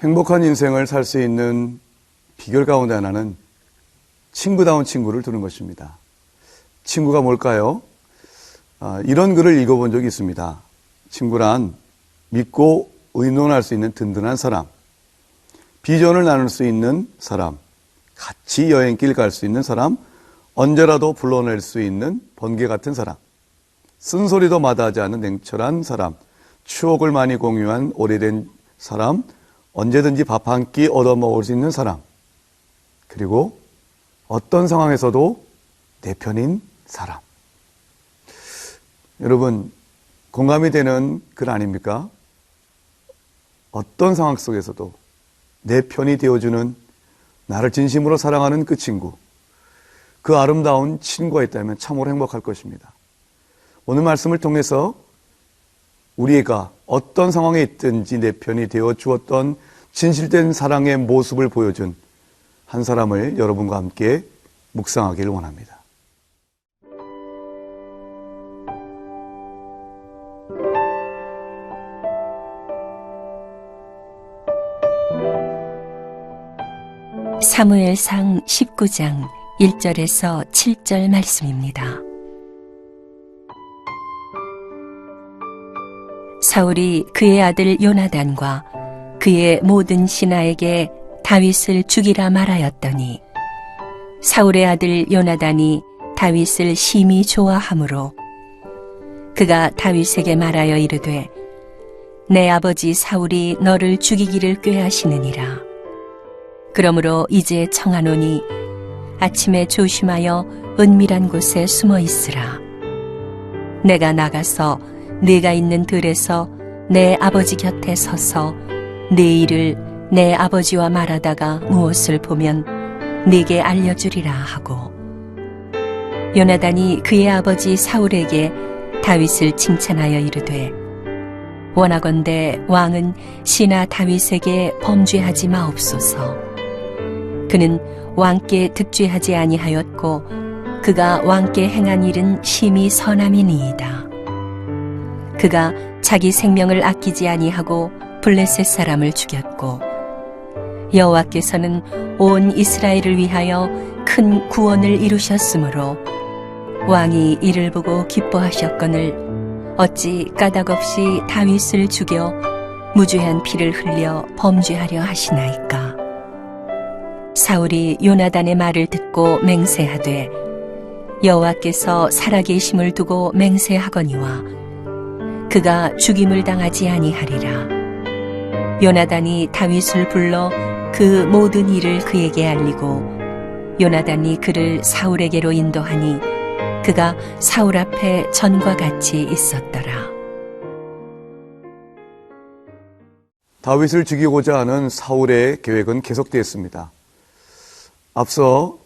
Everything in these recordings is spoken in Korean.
행복한 인생을 살 수 있는 비결 가운데 하나는 친구다운 친구를 두는 것입니다. 친구가 뭘까요? 이런 글을 읽어본 적이 있습니다. 친구란 믿고 의논할 수 있는 든든한 사람, 비전을 나눌 수 있는 사람, 같이 여행길 갈 수 있는 사람, 언제라도 불러낼 수 있는 번개 같은 사람, 쓴소리도 마다하지 않는 냉철한 사람, 추억을 많이 공유한 오래된 사람, 언제든지 밥 한 끼 얻어먹을 수 있는 사람, 그리고 어떤 상황에서도 내 편인 사람. 여러분, 공감이 되는 글 아닙니까? 어떤 상황 속에서도 내 편이 되어주는, 나를 진심으로 사랑하는 그 친구, 그 아름다운 친구가 있다면 참으로 행복할 것입니다. 오늘 말씀을 통해서 우리가 어떤 상황에 있든지 내 편이 되어 주었던 진실된 사랑의 모습을 보여준 한 사람을 여러분과 함께 묵상하길 원합니다. 사무엘상 19장 1절에서 7절 말씀입니다. 사울이 그의 아들 요나단과 그의 모든 신하에게 다윗을 죽이라 말하였더니 사울의 아들 요나단이 다윗을 심히 좋아하므로 그가 다윗에게 말하여 이르되 내 아버지 사울이 너를 죽이기를 꾀하시느니라. 그러므로 이제 청하노니 아침에 조심하여 은밀한 곳에 숨어 있으라. 내가 나가서 네가 있는 들에서 내 아버지 곁에 서서 네 일을 내 아버지와 말하다가 무엇을 보면 네게 알려주리라 하고, 요나단이 그의 아버지 사울에게 다윗을 칭찬하여 이르되 원하건대 왕은 신하 다윗에게 범죄하지 마옵소서. 그는 왕께 득죄하지 아니하였고 그가 왕께 행한 일은 심히 선함이니이다. 그가 자기 생명을 아끼지 아니하고 블레셋 사람을 죽였고 여호와께서는 온 이스라엘을 위하여 큰 구원을 이루셨으므로 왕이 이를 보고 기뻐하셨거늘 어찌 까닭없이 다윗을 죽여 무죄한 피를 흘려 범죄하려 하시나이까. 사울이 요나단의 말을 듣고 맹세하되 여호와께서 살아계심을 두고 맹세하거니와 그가 죽임을 당하지 아니하리라. 요나단이 다윗을 불러 그 모든 일을 그에게 알리고 요나단이 그를 사울에게로 인도하니 그가 사울 앞에 전과 같이 있었더라. 다윗을 죽이고자 하는 사울의 계획은 계속되었습니다. 앞서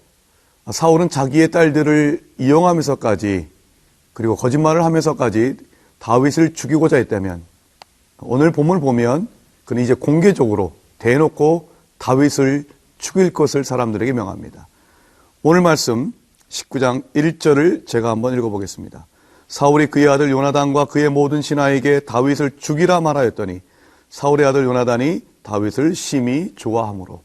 사울은 자기의 딸들을 이용하면서까지 그리고 거짓말을 하면서까지 다윗을 죽이고자 했다면 오늘 본문을 보면 그는 이제 공개적으로 대놓고 다윗을 죽일 것을 사람들에게 명합니다. 오늘 말씀 19장 1절을 제가 한번 읽어보겠습니다. 사울이 그의 아들 요나단과 그의 모든 신하에게 다윗을 죽이라 말하였더니 사울의 아들 요나단이 다윗을 심히 좋아하므로.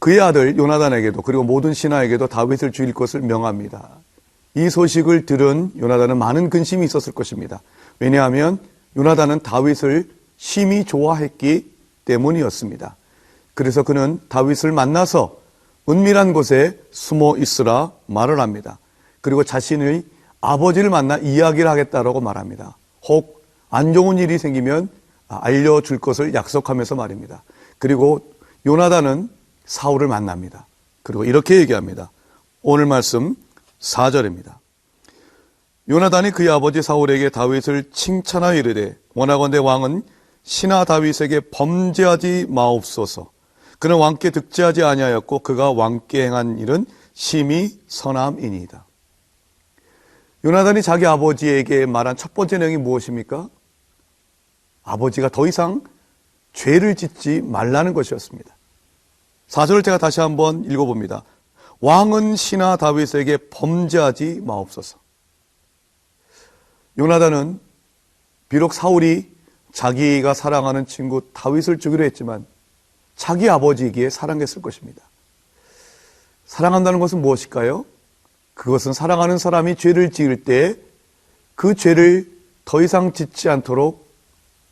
그의 아들 요나단에게도 그리고 모든 신하에게도 다윗을 죽일 것을 명합니다. 이 소식을 들은 요나단은 많은 근심이 있었을 것입니다. 왜냐하면 요나단은 다윗을 심히 좋아했기 때문이었습니다. 그래서 그는 다윗을 만나서 은밀한 곳에 숨어 있으라 말을 합니다. 그리고 자신의 아버지를 만나 이야기를 하겠다라고 말합니다. 혹 안 좋은 일이 생기면 알려줄 것을 약속하면서 말입니다. 그리고 요나단은 사울을 만납니다. 그리고 이렇게 얘기합니다. 오늘 말씀 4절입니다. 요나단이 그의 아버지 사울에게 다윗을 칭찬하여 이르되 원하건대 왕은 신하 다윗에게 범죄하지 마옵소서. 그는 왕께 득죄하지 아니하였고 그가 왕께 행한 일은 심히 선함이니이다. 요나단이 자기 아버지에게 말한 첫 번째 내용이 무엇입니까? 아버지가 더 이상 죄를 짓지 말라는 것이었습니다. 4절을 제가 다시 한번 읽어봅니다. 왕은 신하 다윗에게 범죄하지 마옵소서. 요나단은 비록 사울이 자기가 사랑하는 친구 다윗을 죽이려 했지만 자기 아버지이기에 사랑했을 것입니다. 사랑한다는 것은 무엇일까요? 그것은 사랑하는 사람이 죄를 지을 때 그 죄를 더 이상 짓지 않도록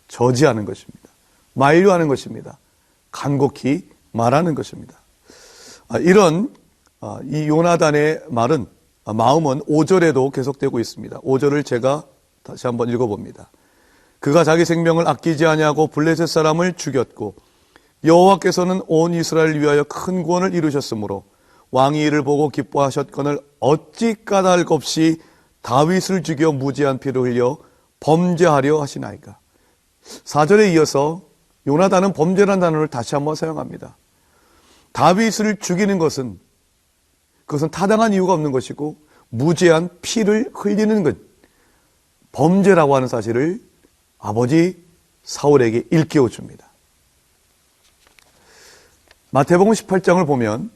저지하는 것입니다. 만류하는 것입니다. 간곡히 말하는 것입니다. 이런 이 요나단의 마음은 5절에도 계속되고 있습니다. 5절을 제가 다시 한번 읽어봅니다. 그가 자기 생명을 아끼지 아니하고 블레셋 사람을 죽였고 여호와께서는 온 이스라엘을 위하여 큰 구원을 이루셨으므로 왕이 이를 보고 기뻐하셨거늘 어찌 까닭 없이 다윗을 죽여 무지한 피를 흘려 범죄하려 하시나이까. 4절에 이어서 요나단은 범죄라는 단어를 다시 한번 사용합니다. 다윗을 죽이는 것은 그것은 타당한 이유가 없는 것이고 무지한 피를 흘리는 것, 범죄라고 하는 사실을 아버지 사울에게 일깨워 줍니다. 마태복음 18장을 보면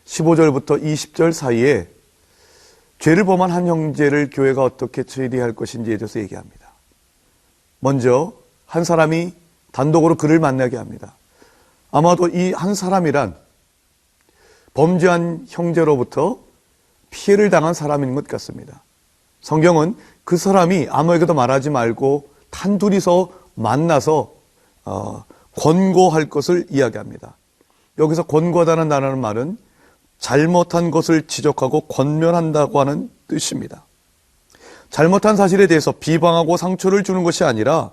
15절부터 20절 사이에 죄를 범한 한 형제를 교회가 어떻게 처리할 것인지에 대해서 얘기합니다. 먼저 한 사람이 단독으로 그를 만나게 합니다. 아마도 이 한 사람이란 범죄한 형제로부터 피해를 당한 사람인 것 같습니다. 성경은 그 사람이 아무에게도 말하지 말고 단둘이서 만나서 권고할 것을 이야기합니다. 여기서 권고하다는 단어는 말은 잘못한 것을 지적하고 권면한다고 하는 뜻입니다. 잘못한 사실에 대해서 비방하고 상처를 주는 것이 아니라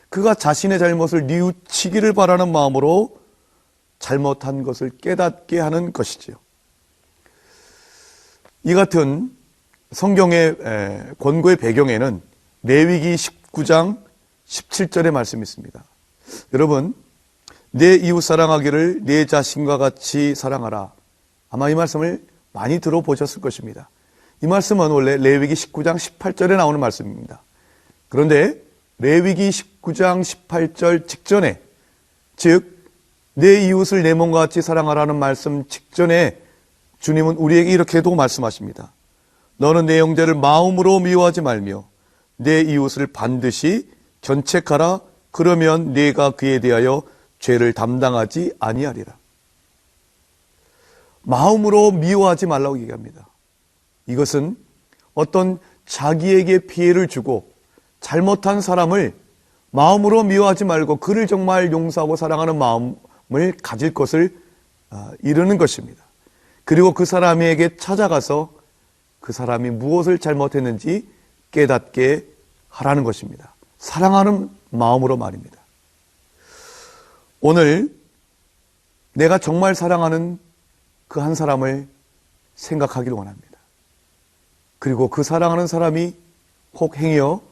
그가 자신의 잘못을 뉘우치기를 바라는 마음으로 잘못한 것을 깨닫게 하는 것이지요. 이 같은 성경의 권고의 배경에는 레위기 19장 17절의 말씀이 있습니다. 여러분, 내 이웃 사랑하기를 내 자신과 같이 사랑하라. 아마 이 말씀을 많이 들어보셨을 것입니다. 이 말씀은 원래 레위기 19장 18절에 나오는 말씀입니다. 그런데 레위기 19장 18절 직전에, 즉 내 이웃을 내 몸과 같이 사랑하라는 말씀 직전에 주님은 우리에게 이렇게도 말씀하십니다. 너는 내 형제를 마음으로 미워하지 말며 내 이웃을 반드시 견책하라. 그러면 네가 그에 대하여 죄를 담당하지 아니하리라. 마음으로 미워하지 말라고 얘기합니다. 이것은 어떤 자기에게 피해를 주고 잘못한 사람을 마음으로 미워하지 말고 그를 정말 용서하고 사랑하는 마음을 가질 것을 이루는 것입니다. 그리고 그 사람에게 찾아가서 그 사람이 무엇을 잘못했는지 깨닫게 하라는 것입니다. 사랑하는 마음으로 말입니다. 오늘 내가 정말 사랑하는 그 한 사람을 생각하기를 원합니다. 그리고 그 사랑하는 사람이 혹 행여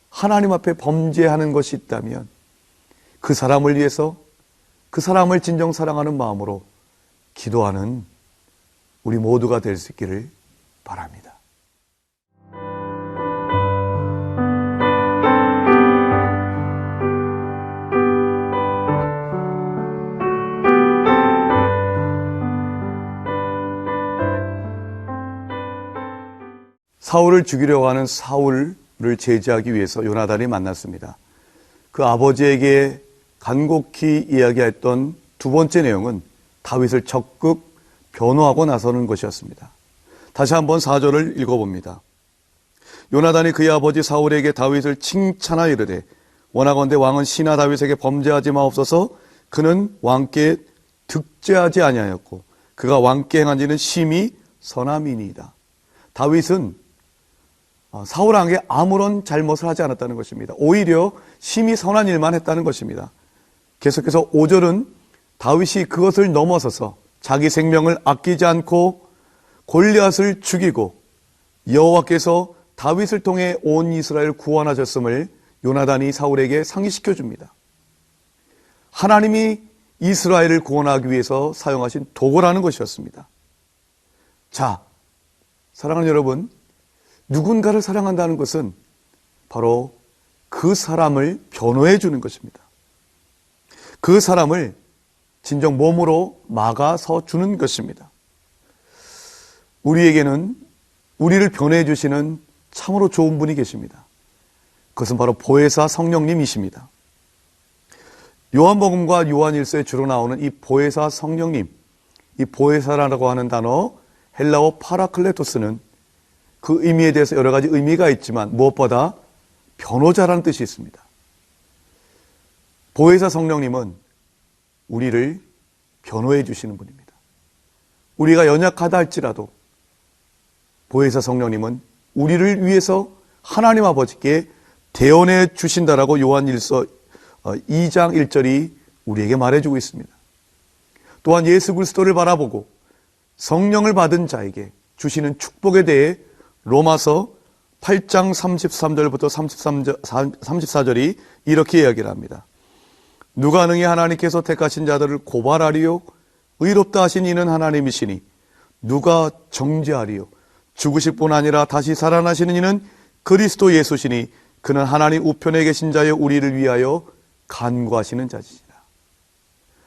하나님 앞에 범죄하는 것이 있다면 그 사람을 위해서 그 사람을 진정 사랑하는 마음으로 기도하는 우리 모두가 될 수 있기를 바랍니다. 사울을 죽이려고 하는 사울을 제지하기 위해서 요나단이 만났습니다. 그 아버지에게 간곡히 이야기했던 두 번째 내용은 다윗을 적극 변호하고 나서는 것이었습니다. 다시 한번 4절을 읽어봅니다. 요나단이 그의 아버지 사울에게 다윗을 칭찬하여 이르되 원하건대 왕은 신하 다윗에게 범죄하지 마옵소서. 그는 왕께 득죄하지 아니하였고 그가 왕께 행한 일은 심히 선함이니이다. 다윗은 사울에게 아무런 잘못을 하지 않았다는 것입니다. 오히려 심히 선한 일만 했다는 것입니다. 계속해서 5절은 다윗이 그것을 넘어서서 자기 생명을 아끼지 않고 골리앗을 죽이고 여호와께서 다윗을 통해 온 이스라엘을 구원하셨음을 요나단이 사울에게 상기시켜 줍니다. 하나님이 이스라엘을 구원하기 위해서 사용하신 도구라는 것이었습니다. 자, 사랑하는 여러분, 누군가를 사랑한다는 것은 바로 그 사람을 변호해 주는 것입니다. 그 사람을 진정 몸으로 막아서 주는 것입니다. 우리에게는 우리를 변호해 주시는 참으로 좋은 분이 계십니다. 그것은 바로 보혜사 성령님이십니다. 요한복음과 요한일서에 주로 나오는 이 보혜사 성령님, 이 보혜사라고 하는 단어 헬라어 파라클레토스는 그 의미에 대해서 여러 가지 의미가 있지만 무엇보다 변호자라는 뜻이 있습니다. 보혜사 성령님은 우리를 변호해 주시는 분입니다. 우리가 연약하다 할지라도 보혜사 성령님은 우리를 위해서 하나님 아버지께 대언해 주신다라고 요한일서 2장 1절이 우리에게 말해주고 있습니다. 또한 예수 그리스도를 바라보고 성령을 받은 자에게 주시는 축복에 대해 로마서 8장 33절부터 34절이 이렇게 이야기를 합니다. 누가 능히 하나님께서 택하신 자들을 고발하리요? 의롭다 하신 이는 하나님이시니 누가 정죄하리요? 죽으실 뿐 아니라 다시 살아나시는 이는 그리스도 예수시니 그는 하나님 우편에 계신 자여 우리를 위하여 간구하시는 자시니라.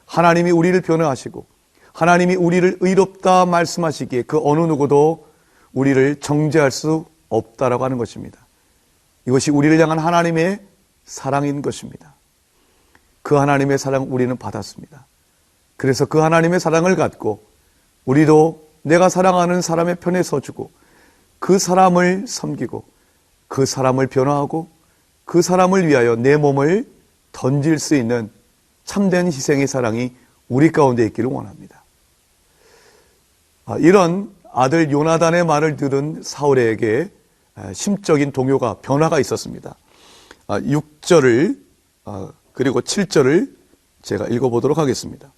하나님이 우리를 변호하시고 하나님이 우리를 의롭다 말씀하시기에 그 어느 누구도 우리를 정죄할 수 없다라고 하는 것입니다. 이것이 우리를 향한 하나님의 사랑인 것입니다. 그 하나님의 사랑 우리는 받았습니다. 그래서 그 하나님의 사랑을 갖고 우리도 내가 사랑하는 사람의 편에 서주고 그 사람을 섬기고 그 사람을 변호하고 그 사람을 위하여 내 몸을 던질 수 있는 참된 희생의 사랑이 우리 가운데 있기를 원합니다. 이런 아들 요나단의 말을 들은 사울에게 심적인 동요가 변화가 있었습니다. 6절을 그리고 7절을 제가 읽어보도록 하겠습니다.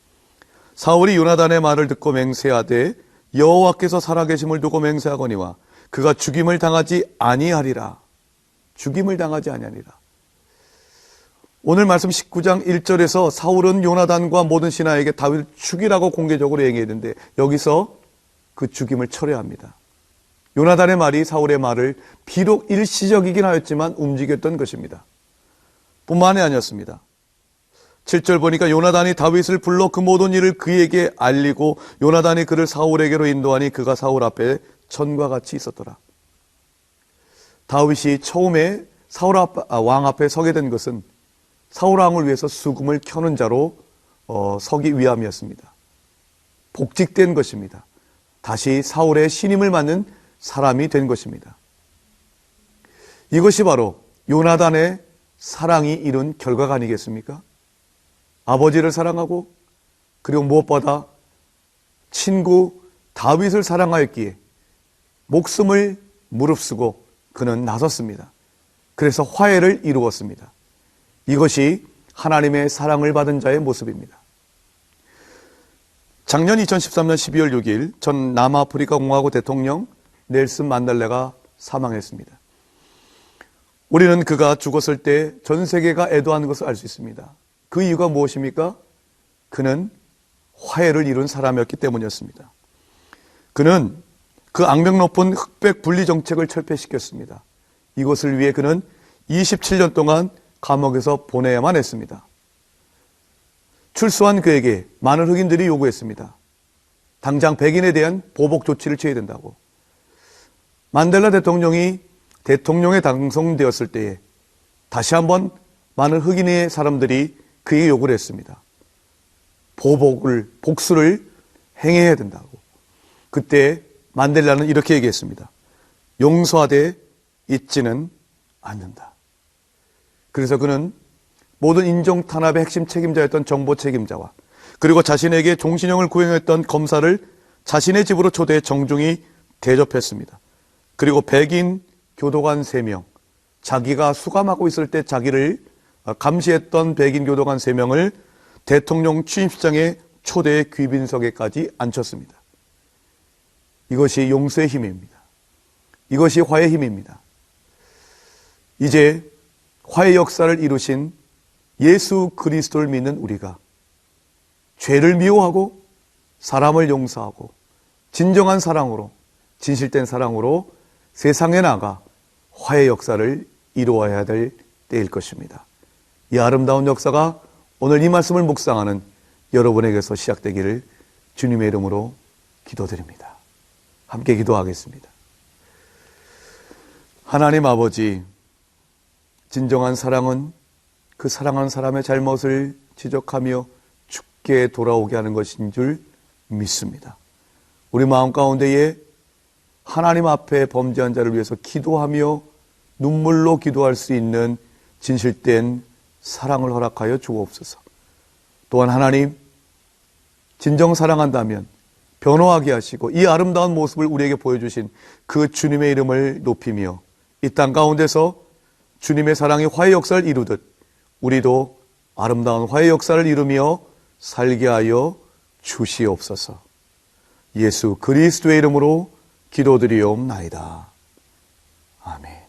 사울이 요나단의 말을 듣고 맹세하되 여호와께서 살아계심을 두고 맹세하거니와 그가 죽임을 당하지 아니하리라. 죽임을 당하지 아니하리라. 오늘 말씀 19장 1절에서 사울은 요나단과 모든 신하에게 다윗을 죽이라고 공개적으로 얘기했는데 여기서 그 죽임을 철회합니다. 요나단의 말이 사울의 말을 비록 일시적이긴 하였지만 움직였던 것입니다. 뿐만이 아니었습니다. 7절 보니까 요나단이 다윗을 불러 그 모든 일을 그에게 알리고 요나단이 그를 사울에게로 인도하니 그가 사울 앞에 전과 같이 있었더라. 다윗이 처음에 사울 왕 앞에 서게 된 것은 사울 왕을 위해서 수금을 켜는 자로 서기 위함이었습니다. 복직된 것입니다. 다시 사울의 신임을 받는 사람이 된 것입니다. 이것이 바로 요나단의 사랑이 이룬 결과가 아니겠습니까? 아버지를 사랑하고 그리고 무엇보다 친구 다윗을 사랑하였기에 목숨을 무릅쓰고 그는 나섰습니다. 그래서 화해를 이루었습니다. 이것이 하나님의 사랑을 받은 자의 모습입니다. 작년 2013년 12월 6일 전 남아프리카 공화국 대통령 넬슨 만델라가 사망했습니다. 우리는 그가 죽었을 때 전 세계가 애도하는 것을 알 수 있습니다. 그 이유가 무엇입니까? 그는 화해를 이룬 사람이었기 때문이었습니다. 그는 그 악명 높은 흑백 분리 정책을 철폐시켰습니다. 이것을 위해 그는 27년 동안 감옥에서 보내야만 했습니다. 출소한 그에게 많은 흑인들이 요구했습니다. 당장 백인에 대한 보복 조치를 취해야 된다고. 만델라 대통령이 대통령에 당선되었을 때에 다시 한번 많은 흑인의 사람들이 그에게 요구를 했습니다. 복수를 행해야 된다고. 그때 만델라는 이렇게 얘기했습니다. 용서하되 잊지는 않는다. 그래서 그는 모든 인종 탄압의 핵심 책임자였던 정보 책임자와 그리고 자신에게 종신형을 구형했던 검사를 자신의 집으로 초대해 정중히 대접했습니다. 그리고 백인 교도관 3명, 자기가 수감하고 있을 때 자기를 감시했던 백인 교도관 3명을 대통령 취임식장에 초대해 귀빈석에까지 앉혔습니다. 이것이 용서의 힘입니다. 이것이 화해의 힘입니다. 이제 화해 역사를 이루신 예수 그리스도를 믿는 우리가 죄를 미워하고 사람을 용서하고 진정한 사랑으로, 진실된 사랑으로 세상에 나가 화해 역사를 이루어야 될 때일 것입니다. 이 아름다운 역사가 오늘 이 말씀을 묵상하는 여러분에게서 시작되기를 주님의 이름으로 기도드립니다. 함께 기도하겠습니다. 하나님 아버지, 진정한 사랑은 그 사랑하는 사람의 잘못을 지적하며 죽게 돌아오게 하는 것인 줄 믿습니다. 우리 마음 가운데에 하나님 앞에 범죄한 자를 위해서 기도하며 눈물로 기도할 수 있는 진실된 사랑을 허락하여 주옵소서. 또한 하나님, 진정 사랑한다면 변호하게 하시고 이 아름다운 모습을 우리에게 보여주신 그 주님의 이름을 높이며 이 땅 가운데서 주님의 사랑이 화해 역사를 이루듯 우리도 아름다운 화해 역사를 이루며 살게 하여 주시옵소서. 예수 그리스도의 이름으로 기도드리옵나이다. 아멘.